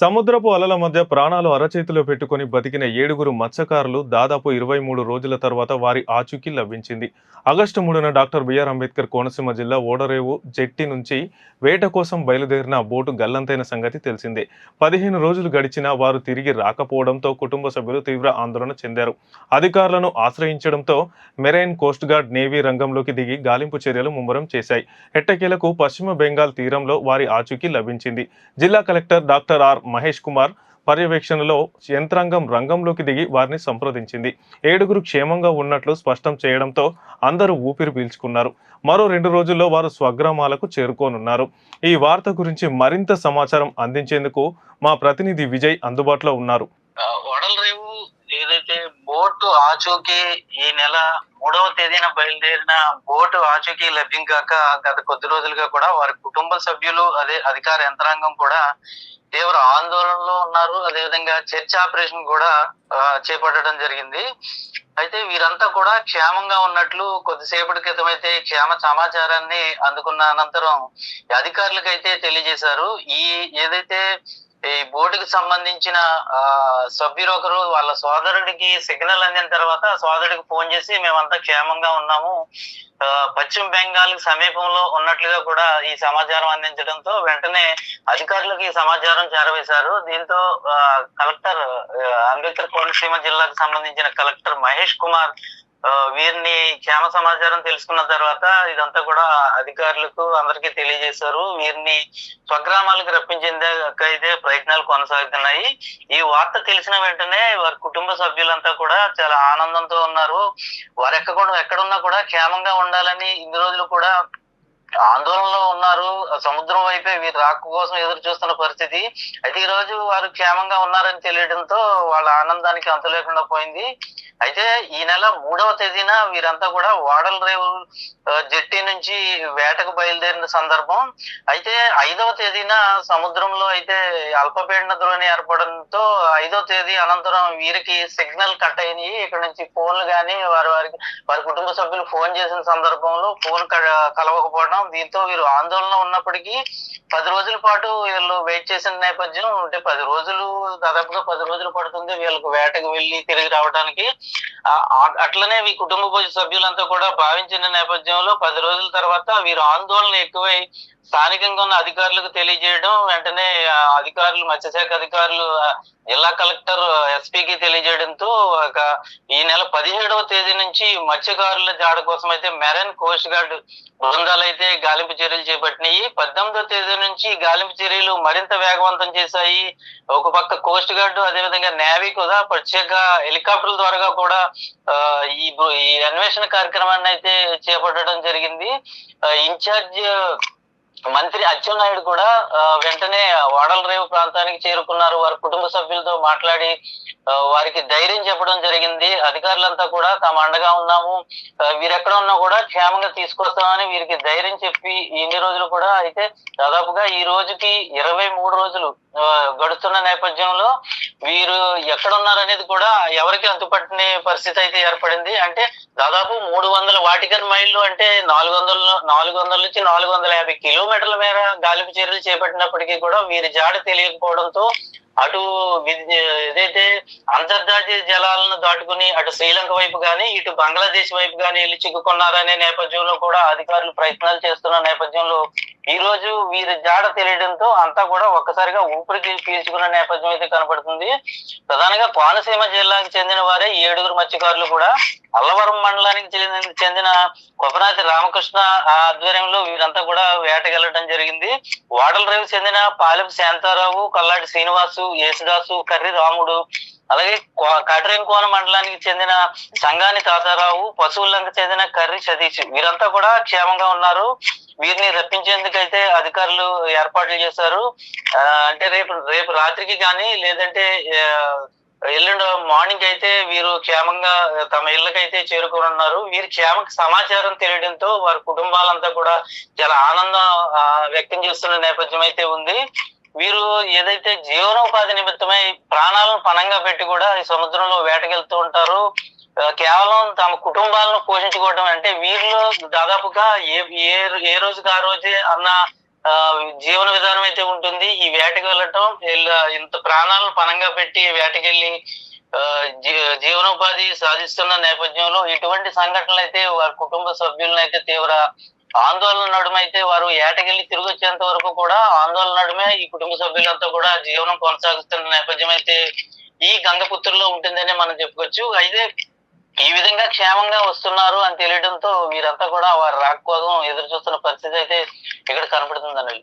సముద్రపు అలల మధ్య ప్రాణాలు అరచేతిలో పెట్టుకుని బతికిన ఏడుగురు మత్స్యకారులు దాదాపు 23 రోజుల తర్వాత వారి ఆచూకీ లభించింది. ఆగస్టు 3న డాక్టర్ బిఆర్ అంబేద్కర్ కోనసీమ జిల్లా ఓడరేవు జెట్టి నుంచి వేట కోసం బయలుదేరిన బోటు గల్లంతైన సంగతి తెలిసిందే. 15 రోజులు గడిచినా వారు తిరిగి రాకపోవడంతో కుటుంబ సభ్యులు తీవ్ర ఆందోళన చెందారు. అధికారులను ఆశ్రయించడంతో మెరైన్ కోస్ట్ గార్డ్ నేవీ రంగంలోకి దిగి గాలింపు చర్యలు ముమ్మరం చేశాయి. ఎట్టకేలకు పశ్చిమ బెంగాల్ తీరంలో వారి ఆచూకీ లభించింది. జిల్లా collector doctor R Mahesh Kumar పర్యవేక్షణలో యంత్రాంగం రంగంలోకి దిగి వారిని సంప్రదించింది. ఏడుగురు క్షేమంగా ఉన్నట్లు స్పష్టం చేయడంతో అందరూ ఊపిరి పీల్చుకున్నారు. మరో 2 రోజుల్లో వారు స్వగ్రామాలకు చేరుకోనున్నారు. ఈ వార్త గురించి మరింత సమాచారం అందించేందుకు మా ప్రతినిధి విజయ్ అందుబాటులో ఉన్నారు. వడలరేవు ఏదైతే బోటు ఆచూకీ ఈ నెల 3వ తేదీన బయలుదేరిన బోటు ఆచూకీ లభ్యం కాక గత కొద్ది రోజులుగా కూడా వారి కుటుంబ సభ్యులు అధికార యంత్రాంగం కూడా తీవ్ర ఆందోళనలో ఉన్నారు. అదేవిధంగా సెర్చ్ ఆపరేషన్ కూడా చేపట్టడం జరిగింది. అయితే వీరంతా కూడా క్షేమంగా ఉన్నట్లు కొద్దిసేపటి క్రితం అయితే క్షేమ సమాచారాన్ని అందుకున్న అనంతరం అధికారులకు అయితే తెలియజేశారు. ఏదైతే ఈ బోటుకి సంబంధించిన సభ్యులు ఒకరు వాళ్ళ సోదరుడికి సిగ్నల్ అందిన తర్వాత సోదరుడికి ఫోన్ చేసి మేమంతా క్షేమంగా ఉన్నాము, పశ్చిమ బెంగాల్ సమీపంలో ఉన్నట్లుగా కూడా ఈ సమాచారం అందించడంతో వెంటనే అధికారులకు ఈ సమాచారం చేరవేశారు. దీంతో కలెక్టర్ అంబేద్కర్ కోనసీమ జిల్లాకు సంబంధించిన కలెక్టర్ మహేష్ కుమార్ వీరిని క్షేమ సమాచారం తెలుసుకున్న తర్వాత ఇదంతా కూడా అధికారులకు అందరికీ తెలియజేశారు. వీరిని స్వగ్రామాలకు రప్పించేందుకైతే ప్రయత్నాలు కొనసాగుతున్నాయి. ఈ వార్త తెలిసిన వెంటనే వారి కుటుంబ సభ్యులంతా కూడా చాలా ఆనందంతో ఉన్నారు. వారు ఎక్కడున్నా కూడా క్షేమంగా ఉండాలని ఇన్ని రోజులు కూడా ఆందోళనలో ఉన్నారు. సముద్రం వైపే వీరు రాక కోసం ఎదురు చూస్తున్న పరిస్థితి. అయితే ఈ రోజు వారు క్షేమంగా ఉన్నారని తెలియడంతో వాళ్ళ ఆనందానికి అంతు లేకుండా పోయింది. అయితే ఈ నెల 3వ తేదీన వీరంతా కూడా వాడలరేవు జెట్టి నుంచి వేటకు బయలుదేరిన సందర్భం. అయితే 5వ తేదీన సముద్రంలో అయితే అల్పపీడన ద్రోణి ఏర్పడంతో 5వ తేదీ అనంతరం వీరికి సిగ్నల్ కట్ అయినాయి. ఇక్కడ నుంచి ఫోన్లు కానీ వారి కుటుంబ సభ్యులు ఫోన్ చేసిన సందర్భంలో ఫోన్ కలవకపోవడం, దీంతో వీరు ఆందోళన ఉన్నప్పటికీ 10 రోజుల పాటు వీళ్ళు వెయిట్ చేసిన నేపథ్యం అంటే 10 రోజులు దాదాపుగా 10 రోజులు పడుతుంది వీళ్ళకు వేటకు వెళ్ళి తిరిగి రావడానికి. అట్లనే ఈ కుటుంబ సభ్యులంతా కూడా భావించిన నేపథ్యంలో 10 రోజుల తర్వాత వీరు ఆందోళన ఎక్కువై స్థానికంగా ఉన్న అధికారులకు తెలియజేయడం, వెంటనే అధికారులు మత్స్యశాఖ అధికారులు జిల్లా కలెక్టర్ ఎస్పీకి తెలియజేయడంతో ఈ నెల 17వ తేదీ నుంచి మత్స్యకారుల జాడ కోసం అయితే మెరైన్ కోస్ట్ గార్డ్ బృందాలు అయితే గాలింపు చర్యలు చేపట్టినాయి. 18వ తేదీ నుంచి గాలింపు చర్యలు మరింత వేగవంతం చేశాయి. ఒక పక్క కోస్ట్ గార్డు అదేవిధంగా నేవీ కూడా ప్రత్యేక హెలికాప్టర్ల ద్వారా కూడా ఈ అన్వేషణ కార్యక్రమాన్ని అయితే చేపట్టడం జరిగింది. ఇన్ఛార్జ్ మంత్రి అచ్చెన్నాయుడు కూడా వెంటనే వాడలరేవు ప్రాంతానికి చేరుకున్నారు. వారి కుటుంబ సభ్యులతో మాట్లాడి వారికి ధైర్యం చెప్పడం జరిగింది. అధికారులంతా కూడా తాము అండగా ఉన్నాము, వీరెక్కడ ఉన్నా కూడా క్షేమంగా తీసుకొస్తామని వీరికి ధైర్యం చెప్పి ఇన్ని రోజులు కూడా అయితే దాదాపుగా ఈ రోజుకి 23 రోజులు గడుస్తున్న నేపథ్యంలో వీరు ఎక్కడున్నారనేది కూడా ఎవరికి అంతుపట్టని పరిస్థితి అయితే ఏర్పడింది. అంటే దాదాపు 300 వాటికల్ మైళ్ళు అంటే 400 నుంచి 450 కిలోమీటర్ల మేర గాలింపు చర్యలు చేపట్టినప్పటికీ కూడా వీరి జాడ తెలియకపోవడంతో అటు ఏదైతే అంతర్జాతీయ జలాలను దాటుకుని అటు శ్రీలంక వైపు కానీ ఇటు బంగ్లాదేశ్ వైపు కానీ వెళ్ళి చిక్కుకున్నారనే నేపథ్యంలో కూడా అధికారులు ప్రయత్నాలు చేస్తున్న నేపథ్యంలో ఈ రోజు వీరి జాడ తెలియడంతో అంతా కూడా ఒక్కసారిగా ఊపిరికి పీల్చుకున్న నేపథ్యం అయితే కనపడుతుంది. ప్రధానంగా కోనసీమ జిల్లాకు చెందిన వారే 7గురు మత్స్యకారులు కూడా అల్లవరం మండలానికి చెందిన కొపనాతి రామకృష్ణ ఆధ్వర్యంలో వీరంతా కూడా వేటకెళ్లడం జరిగింది. వాడలరేవు చెందిన పాలెం శాంతారావు, కల్లాటి శ్రీనివాసు, యేసుదాసు, కర్రి రాముడు, అలాగే కటరింకోన మండలానికి చెందిన సంగాని తాతారావు, పశువులంక చెందిన కర్రి సతీష్ వీరంతా కూడా క్షేమంగా ఉన్నారు. వీరిని రప్పించేందుకైతే అధికారులు ఏర్పాట్లు చేశారు. అంటే రేపు రాత్రికి కానీ లేదంటే ఎల్లుండి మార్నింగ్ అయితే వీరు క్షేమంగా తమ ఇళ్ళకైతే చేరుకోనున్నారు. వీరి క్షేమకు సమాచారం తెలియడంతో వారి కుటుంబాలంతా కూడా చాలా ఆనందం వ్యక్తం చేస్తున్న నేపథ్యం అయితే ఉంది. వీరు ఏదైతే జీవనోపాధి నిమిత్తమై ప్రాణాలను పణంగా పెట్టి కూడా ఈ సముద్రంలో వేటకెళ్తూ ఉంటారు. కేవలం తమ కుటుంబాలను పోషించుకోవడం అంటే వీరిలో దాదాపుగా ఏ రోజుకి ఆ రోజే అన్న ఆ జీవన విధానం అయితే ఉంటుంది. ఈ వేటకి వెళ్ళటం ఇంత ప్రాణాలను పణంగా పెట్టి వేటకెళ్ళి ఆ జీవనోపాధి సాధిస్తున్న నేపథ్యంలో ఇటువంటి సంఘటనలు అయితే వారి కుటుంబ సభ్యులను అయితే తీవ్ర ఆందోళన నడుమైతే వారు ఏటకెళ్ళి తిరిగి వచ్చేంత వరకు కూడా ఆందోళన నడుమే ఈ కుటుంబ సభ్యులంతా కూడా జీవనం కొనసాగిస్తున్న నేపథ్యం అయితే ఈ గంగపుత్రులో ఉంటుందని మనం చెప్పుకోవచ్చు. అయితే ఈ విధంగా క్షేమంగా వస్తున్నారు అని తెలియడంతో వీరంతా కూడా వారి రాక కోసం ఎదురు చూస్తున్న పరిస్థితి అయితే ఇక్కడ కనపడుతుందండి.